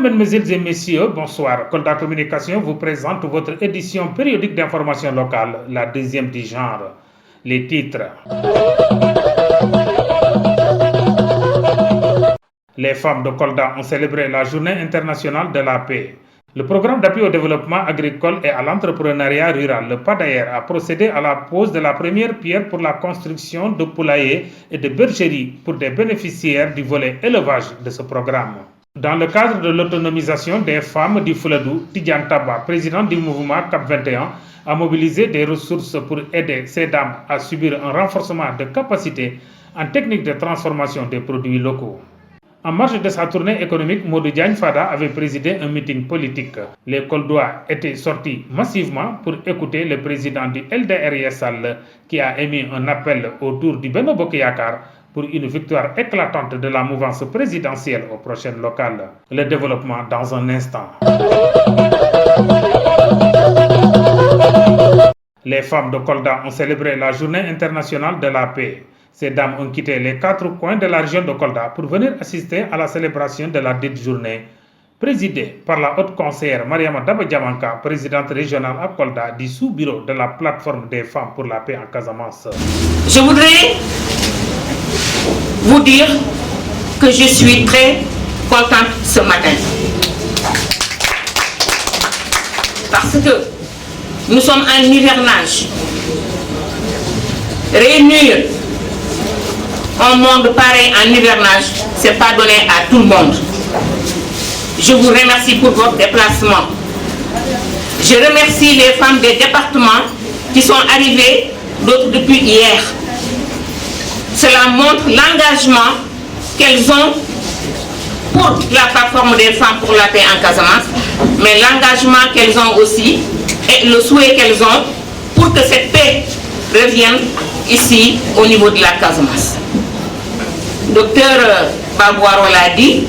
mesdemoiselles et messieurs, bonsoir. Kolda Communication vous présente votre édition périodique d'information locale, la deuxième du genre. Les titres. Les femmes de Kolda ont célébré la Journée internationale de la paix. Le programme d'appui au développement agricole et à l'entrepreneuriat rural, le PADAER, a procédé à la pose de la première pierre pour la construction de poulaillers et de bergeries pour des bénéficiaires du volet élevage de ce programme. Dans le cadre de l'autonomisation des femmes du Fouladou, Tidjane Taba, président du mouvement CAP 21, a mobilisé des ressources pour aider ces dames à subir un renforcement de capacité en technique de transformation des produits locaux. En marge de sa tournée économique, Modou Diagne Fada avait présidé un meeting politique. Les Koldois étaient sortis massivement pour écouter le président du LDR-Yessal qui a émis un appel autour du Benno Bokk Yakaar pour une victoire éclatante de la mouvance présidentielle aux prochaines locales. Le développement dans un instant. Les femmes de Kolda ont célébré la Journée internationale de la paix. Ces dames ont quitté les 4 coins de la région de Kolda pour venir assister à la célébration de la dite journée, présidée par la haute conseillère Mariama Daba Diamanka, présidente régionale à Kolda du sous-bureau de la plateforme des femmes pour la paix en Casamance. Je voudrais vous dire que je suis très contente ce matin. Parce que nous sommes en hivernage. Réunir un monde pareil en hivernage, ce n'est pas donné à tout le monde. Je vous remercie pour votre déplacement. Je remercie les femmes des départements qui sont arrivées, d'autres depuis hier. Cela montre l'engagement qu'elles ont pour la plateforme des femmes pour la paix en Casamance, mais l'engagement qu'elles ont aussi et le souhait qu'elles ont pour que cette paix revienne ici au niveau de la Casamance. Docteur Babouaro l'a dit,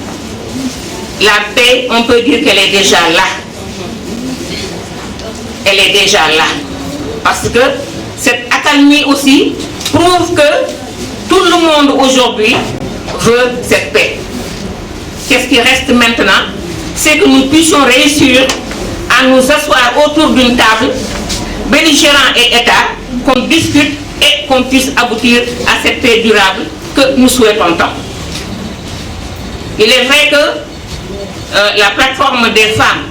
la paix, on peut dire qu'elle est déjà là. Elle est déjà là. Parce que cette accalmie aussi prouve que tout le monde aujourd'hui veut cette paix. Qu'est-ce qui reste maintenant? C'est que nous puissions réussir à nous asseoir autour d'une table, belligérants et État, qu'on discute et qu'on puisse aboutir à cette paix durable que nous souhaitons tant. Il est vrai que la plateforme des femmes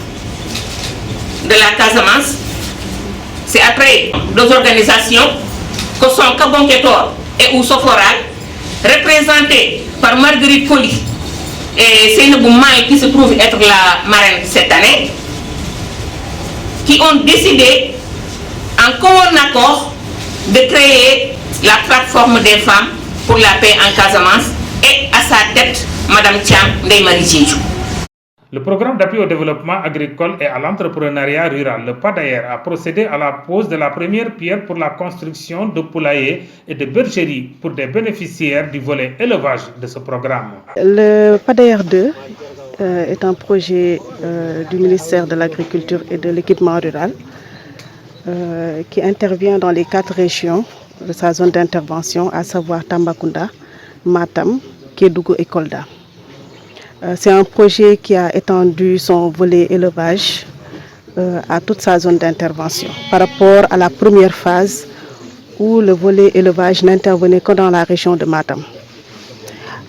de la Casamance, c'est après 2 organisations que sont Kabon Ketor et Oussoforal, représentées par Marguerite Colli et Seynabou Maï qui se trouve être la marraine cette année, qui ont décidé en commun accord de créer la plateforme des femmes pour la paix en Casamance et à sa tête, Madame Thiam Ndeye Marie Diédhiou. Le programme d'appui au développement agricole et à l'entrepreneuriat rural, le PADAER, a procédé à la pose de la première pierre pour la construction de poulaillers et de bergeries pour des bénéficiaires du volet élevage de ce programme. Le PADAER 2 est un projet du ministère de l'Agriculture et de l'Équipement rural qui intervient dans les 4 régions de sa zone d'intervention, à savoir Tambacounda, Matam, Kédougou et Kolda. C'est un projet qui a étendu son volet élevage à toute sa zone d'intervention par rapport à la première phase où le volet élevage n'intervenait que dans la région de Matam.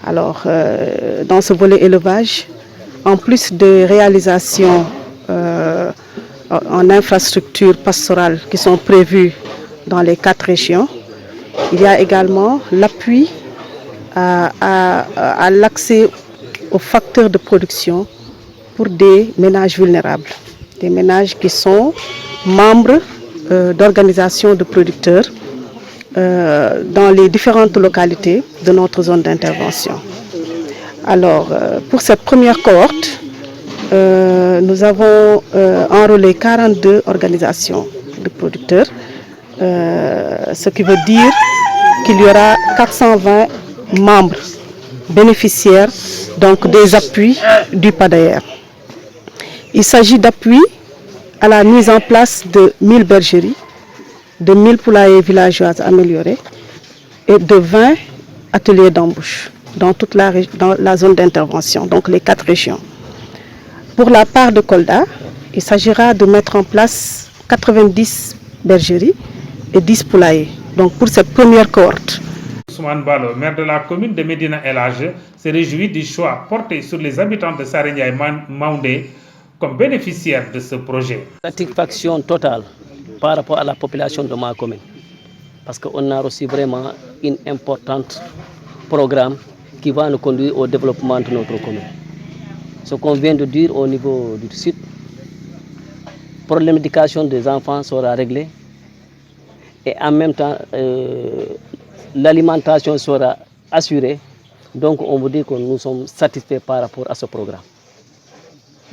Alors, dans ce volet élevage, en plus de réalisations en infrastructures pastorales qui sont prévues dans les 4 régions, il y a également l'appui à l'accès aux facteurs de production pour des ménages vulnérables, des ménages qui sont membres d'organisations de producteurs dans les différentes localités de notre zone d'intervention. Alors, pour cette première cohorte, nous avons enrôlé 42 organisations de producteurs, ce qui veut dire qu'il y aura 420 membres bénéficiaires donc des appuis du PADAER. Il s'agit d'appuis à la mise en place de 1000 bergeries, de 1000 poulaillers villageoises améliorés et de 20 ateliers d'embauche dans toute dans la zone d'intervention, donc les 4 régions. Pour la part de Kolda, il s'agira de mettre en place 90 bergeries et 10 poulaillers. Donc pour cette première cohorte. Ousmane Ballo, maire de la commune de Médina El Hadj, se réjouit du choix porté sur les habitants de Saré Maoundé comme bénéficiaires de ce projet. Satisfaction totale par rapport à la population de ma commune. Parce qu'on a reçu vraiment un important programme qui va nous conduire au développement de notre commune. Ce qu'on vient de dire au niveau du sud, le problème d'éducation des enfants sera réglé et en même temps l'alimentation sera assurée. Donc on vous dit que nous sommes satisfaits par rapport à ce programme.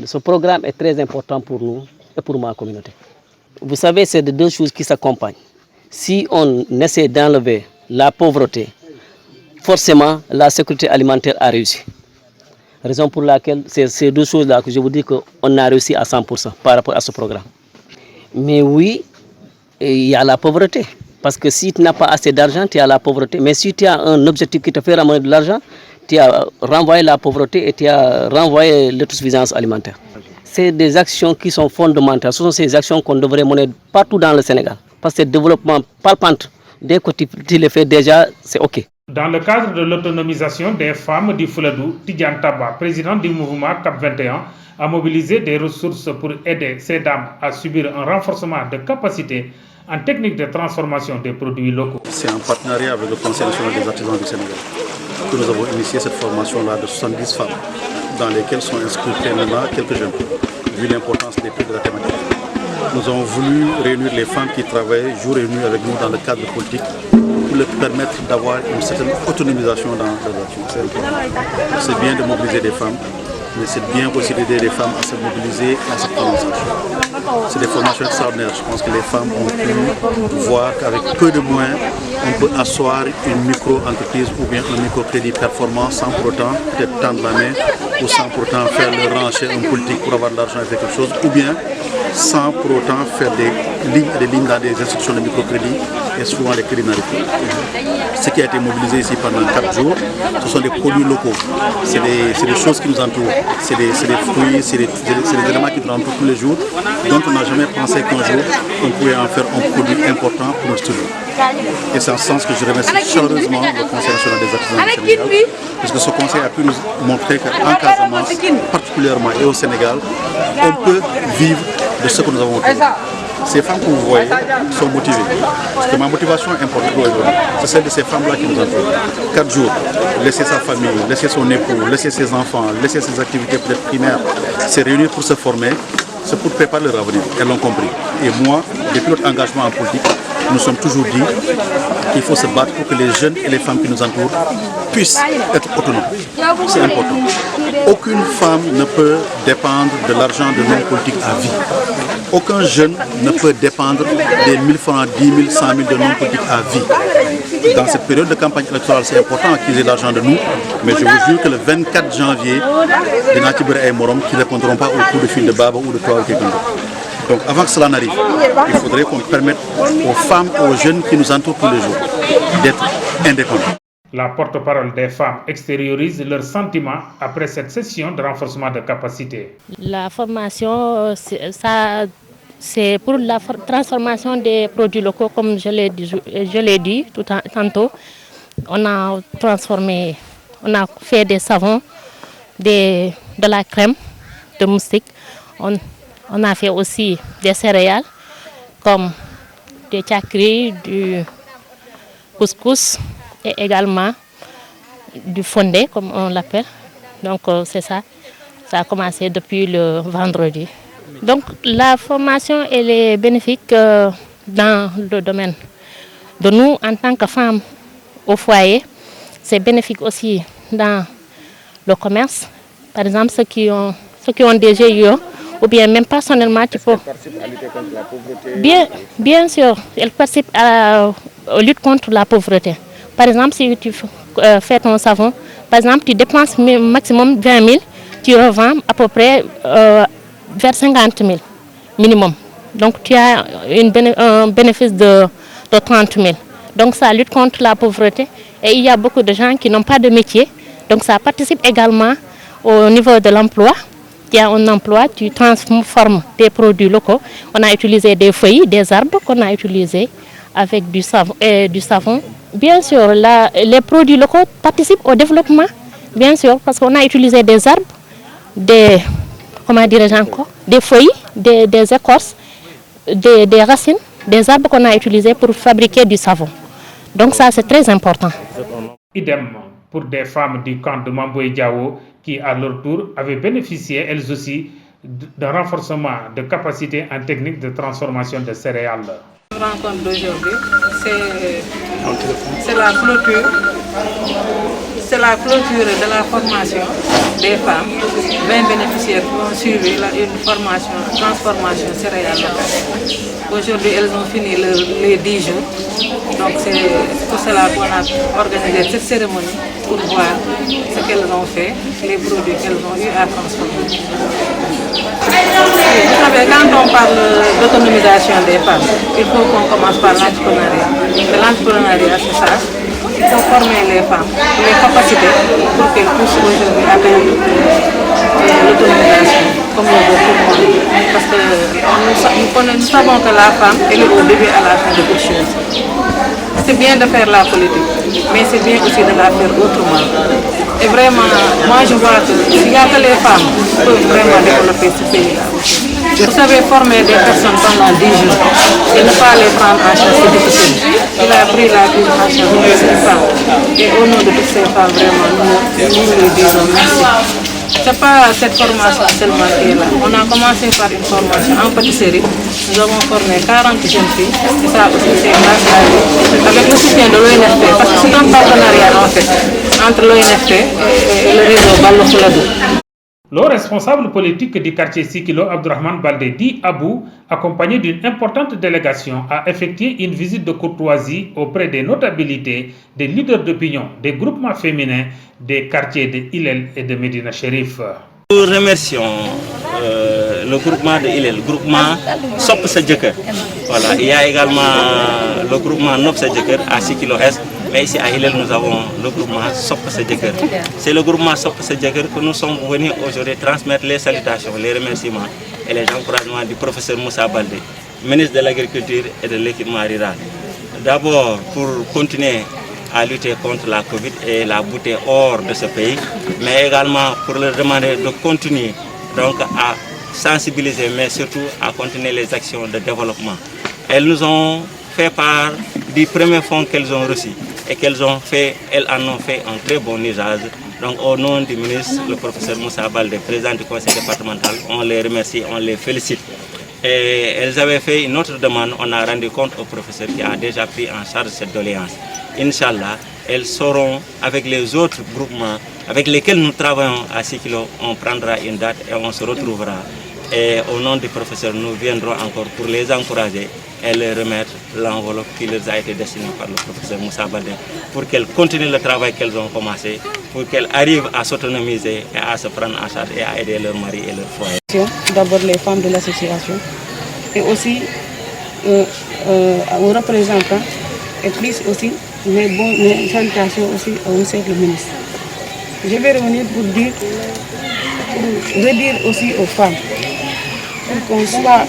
Ce programme est très important pour nous et pour ma communauté. Vous savez, c'est deux choses qui s'accompagnent. Si on essaie d'enlever la pauvreté, forcément la sécurité alimentaire a réussi. Raison pour laquelle c'est ces deux choses-là que je vous dis qu'on a réussi à 100% par rapport à ce programme. Mais oui, il y a la pauvreté. Parce que si tu n'as pas assez d'argent, tu as la pauvreté. Mais si tu as un objectif qui te fait ramener de l'argent, tu as renvoyé la pauvreté et tu as renvoyé l'autosuffisance alimentaire. C'est des actions qui sont fondamentales. Ce sont ces actions qu'on devrait mener partout dans le Sénégal. Parce que c'est le développement palpant. Dès que tu le fais déjà, c'est OK. Dans le cadre de l'autonomisation des femmes du Fouladou, Tidjane Taba, président du mouvement CAP 21, a mobilisé des ressources pour aider ces dames à subir un renforcement de capacité en technique de transformation des produits locaux. C'est en partenariat avec le Conseil national des artisans du Sénégal que nous avons initié cette formation-là de 70 femmes, dans lesquelles sont inscrits maintenant quelques jeunes, vu l'importance des prix de la thématique. Nous avons voulu réunir les femmes qui travaillent jour et nuit avec nous dans le cadre politique pour leur permettre d'avoir une certaine autonomisation dans leurs actions. C'est bien de mobiliser des femmes, mais c'est bien aussi d'aider les femmes à se mobiliser à cette formation. C'est des formations extraordinaires. Je pense que les femmes ont pu voir qu'avec peu de moyens, on peut asseoir une micro-entreprise ou bien un microcrédit performant sans pour autant peut-être tendre la main ou sans pour autant faire le rang chez un politique pour avoir de l'argent et faire quelque chose, ou bien sans pour autant faire des lignes dans des institutions de microcrédit et souvent des crédits n'arrivent pas. Ce qui a été mobilisé ici pendant 4 jours, ce sont des produits locaux. C'est des choses qui nous entourent. C'est des fruits, c'est des éléments qui nous entourent tous les jours, dont on n'a jamais pensé qu'un jour on pouvait en faire un produit important pour notre studio. Et c'est en ce sens que je remercie chaleureusement le Conseil national des artisans du Sénégal, parce que ce conseil a pu nous montrer qu'en Casamance, particulièrement et au Sénégal, on peut vivre de ce que nous avons obtenu. Ces femmes que vous voyez sont motivées. Parce que ma motivation importante aujourd'hui, c'est celle de ces femmes-là qui nous entourent. 4 jours, laisser sa famille, laisser son époux, laisser ses enfants, laisser ses activités peut-être primaires, se réunir pour se former, c'est pour préparer leur avenir. Elles l'ont compris. Et moi, depuis notre engagement en politique, nous sommes toujours dit qu'il faut se battre pour que les jeunes et les femmes qui nous entourent puissent être autonomes. C'est important. Aucune femme ne peut dépendre de l'argent de l'homme politique à vie. Aucun jeune ne peut dépendre des 1000 francs, 10 000, 100 000 de l'homme politique à vie. Dans cette période de campagne électorale, c'est important qu'ils aient l'argent de nous, mais je vous jure que le 24 janvier, les Natibere et Morom qui ne répondront pas au coup de fil de Baba ou de toi ou quelqu'un d'autre. Donc avant que cela n'arrive, il faudrait qu'on permette aux femmes et aux jeunes qui nous entourent tous les jours d'être indépendants. La porte-parole des femmes extériorise leurs sentiments après cette session de renforcement de capacité. La formation, c'est pour la transformation des produits locaux, comme je l'ai dit tantôt. On a transformé, on a fait des savons, de la crème de moustique. On a fait aussi des céréales comme des tchakri, du couscous et également du fondé comme on l'appelle. Donc c'est ça, ça a commencé depuis le vendredi. Donc la formation elle est bénéfique dans le domaine de nous en tant que femmes au foyer. C'est bénéfique aussi dans le commerce. Par exemple ceux qui ont des GIE, ou bien même personnellement, tu peux. Bien sûr, elle participe à la lutte contre la pauvreté. Par exemple, si tu fais ton savon, par exemple, tu dépenses maximum 20 000, tu revends à peu près vers 50 000 minimum. Donc tu as un bénéfice de 30 000. Donc ça lutte contre la pauvreté et il y a beaucoup de gens qui n'ont pas de métier. Donc ça participe également au niveau de l'emploi. tu as un emploi, tu transformes tes produits locaux. On a utilisé des feuilles, des arbres qu'on a utilisés avec du savon. Bien sûr, les produits locaux participent au développement, bien sûr, parce qu'on a utilisé des arbres, des feuilles, des écorces, des racines, des arbres qu'on a utilisés pour fabriquer du savon. Donc ça, c'est très important. Idem pour des femmes du camp de Mamboy Diao qui, à leur tour, avaient bénéficié, elles aussi, d'un renforcement de capacités en technique de transformation de céréales. La rencontre d'aujourd'hui, c'est la clôture. C'est la clôture de la formation des femmes. 20 bénéficiaires qui ont suivi une formation transformation céréales locales. Aujourd'hui, elles ont fini les 10 jours. Donc c'est pour cela qu'on a organisé cette cérémonie pour voir ce qu'elles ont fait, les produits qu'elles ont eu à transformer. Vous savez, quand on parle d'autonomisation des femmes, il faut qu'on commence par l'entrepreneuriat. Et l'entrepreneuriat, c'est ça. Il faut former les femmes, les capacités pour qu'elles puissent aujourd'hui atteindre l'autonomisation, comme le veut tout le monde. Parce que nous savons que la femme, elle est au début et à la fin de toute chose. C'est bien de faire la politique, mais c'est bien aussi de la faire autrement. Et vraiment, moi je vois qu'il n'y a que les femmes qui peuvent vraiment développer ce pays-là. Vous savez, former des personnes pendant 10 jours et ne pas les prendre en charge, c'est difficile. Il a pris la prise en charge de ces femmes. Et au nom de toutes ces femmes, vraiment, nous lui disons merci. Ce n'est pas cette formation seulement qui est là. On a commencé par une formation en pâtisserie. Nous avons formé 40 jeunes filles. Et ça aussi, c'est grâce à lui. Avec le soutien de l'ONFP, parce que c'est un partenariat en fait entre l'ONFP et le réseau Ballo Fouladou. Le responsable politique du quartier Sikilo, Abdourahmane Baldé, dit Abou, accompagné d'une importante délégation, a effectué une visite de courtoisie auprès des notabilités, des leaders d'opinion, des groupements féminins, des quartiers de Ilel et de Medina Chérif. Nous remercions le groupement de Ilel, le groupement Sop Sadjeker. Voilà, il y a également le groupement Nop Sadjeker à 6 km. Mais ici à Ilel, nous avons le groupement Sop Sadjeker. C'est le groupement Sop Sadjeker que nous sommes venus aujourd'hui transmettre les salutations, les remerciements et les encouragements du professeur Moussa Baldé, ministre de l'Agriculture et de l'Équipement rural. D'abord pour continuer à lutter contre la Covid et la bouteille hors de ce pays, mais également pour leur demander de continuer donc à sensibiliser, mais surtout à continuer les actions de développement. Elles nous ont fait part du premier fonds qu'elles ont reçu et elles en ont fait un très bon usage. Donc au nom du ministre, le professeur Moussa Baldé, président du conseil départemental, on les remercie, on les félicite. Et elles avaient fait une autre demande, on a rendu compte au professeur qui a déjà pris en charge cette doléance. Inch'Allah, elles seront avec les autres groupements avec lesquels nous travaillons à Sikilo, on prendra une date et on se retrouvera. Et au nom du professeur, nous viendrons encore pour les encourager et leur remettre l'enveloppe qui leur a été destinée par le professeur Moussa Baldé pour qu'elles continuent le travail qu'elles ont commencé, pour qu'elles arrivent à s'autonomiser et à se prendre en charge et à aider leur mari et leur foyer. D'abord les femmes de l'association et aussi aux représentants et plus aussi mes salutations aussi au monsieur le ministre. Je vais revenir pour redire aussi aux femmes pour qu'on soit,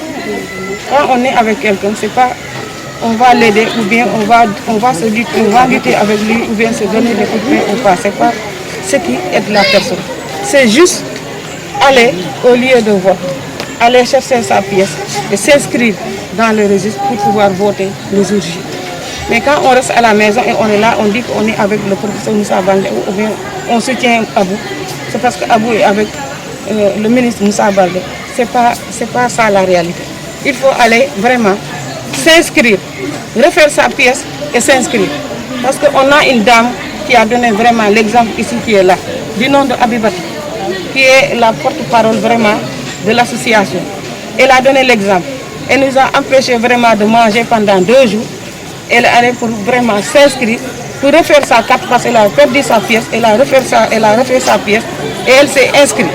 quand on est avec quelqu'un, c'est pas on va l'aider ou bien on va se lutter, on va lutter avec lui ou bien se donner des coups de main ou pas. C'est pas ce qui aide la personne. C'est juste aller au lieu de vote, aller chercher sa pièce et s'inscrire dans le registre pour pouvoir voter le jour J. Mais quand on reste à la maison et on est là, on dit qu'on est avec le professeur Moussa Baldé ou bien on soutient Abou, c'est parce qu'Abou est avec le ministre Moussa Baldé. C'est pas ça la réalité. Il faut aller vraiment s'inscrire, refaire sa pièce et s'inscrire. Parce qu'on a une dame qui a donné vraiment l'exemple ici qui est là, du nom de Abibati, qui est la porte-parole vraiment de l'association. Elle a donné l'exemple. Elle nous a empêché vraiment de manger pendant 2 jours. Elle est allée pour vraiment s'inscrire, pour refaire sa carte parce qu'elle a perdu sa pièce, elle a refait sa pièce et elle s'est inscrite.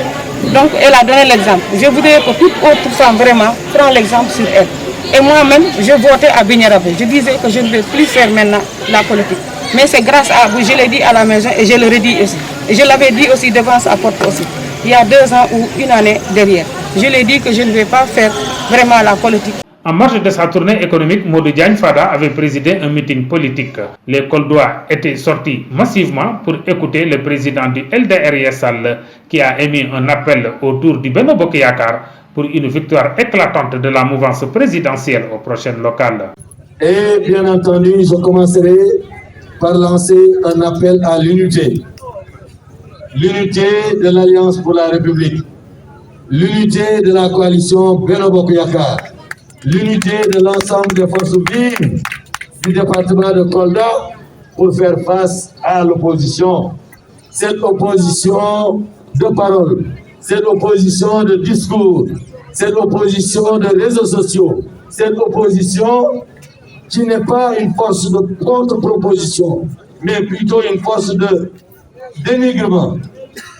Donc elle a donné l'exemple. Je voudrais que toute autre femme vraiment prenne l'exemple sur elle. Et moi-même, je votais à Bignarabé. Je disais que je ne vais plus faire maintenant la politique. Mais c'est grâce à vous, je l'ai dit à la maison et je le redis aussi. Et je l'avais dit aussi devant sa porte aussi. il y a 2 ans ou une année derrière. Je l'ai dit que je ne vais pas faire vraiment la politique. En marge de sa tournée économique, Modou Diagne Fada avait présidé un meeting politique. Les Koldois étaient sortis massivement pour écouter le président du LDR Sall qui a émis un appel autour du Benno Bokk Yakaar pour une victoire éclatante de la mouvance présidentielle aux prochaines locales. Et bien entendu, je commencerai par lancer un appel à l'unité. L'unité de l'Alliance pour la République. L'unité de la coalition Benno Bokk Yakaar. L'unité de l'ensemble des forces vives du département de Kolda pour faire face à l'opposition. Cette opposition de parole, cette opposition de discours, cette opposition de réseaux sociaux, cette opposition qui n'est pas une force de contre-proposition, mais plutôt une force de dénigrement.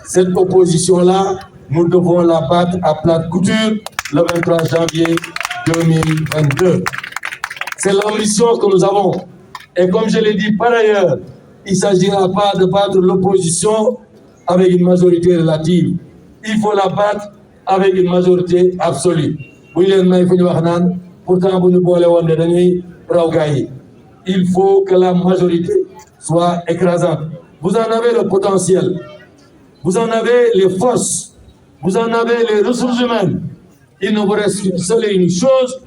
Cette opposition-là, nous devons la battre à plate couture le 23 janvier 2022. C'est l'ambition que nous avons. Et comme je l'ai dit par ailleurs, il ne s'agira pas de battre l'opposition avec une majorité relative. Il faut la battre avec une majorité absolue. Pourtant, il faut que la majorité soit écrasante. Vous en avez le potentiel, vous en avez les forces, vous en avez les ressources humaines. Il ne vous reste seule une chose,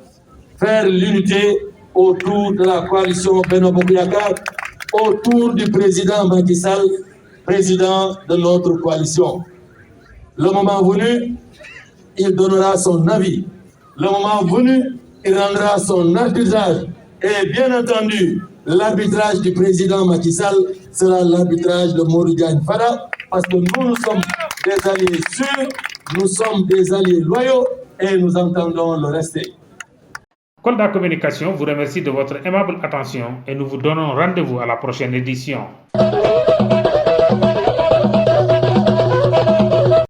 faire l'unité autour de la coalition Benno Bokk Yakaar, autour du président Macky Sall, président de notre coalition. Le moment venu, il donnera son avis. Le moment venu, il rendra son arbitrage. Et bien entendu, l'arbitrage du président Macky Sall sera l'arbitrage de Modou Diagne Fada, parce que nous sommes des alliés sûrs, nous sommes des alliés loyaux et nous entendons le rester. Kolda Communication vous remercie de votre aimable attention et nous vous donnons rendez-vous à la prochaine édition.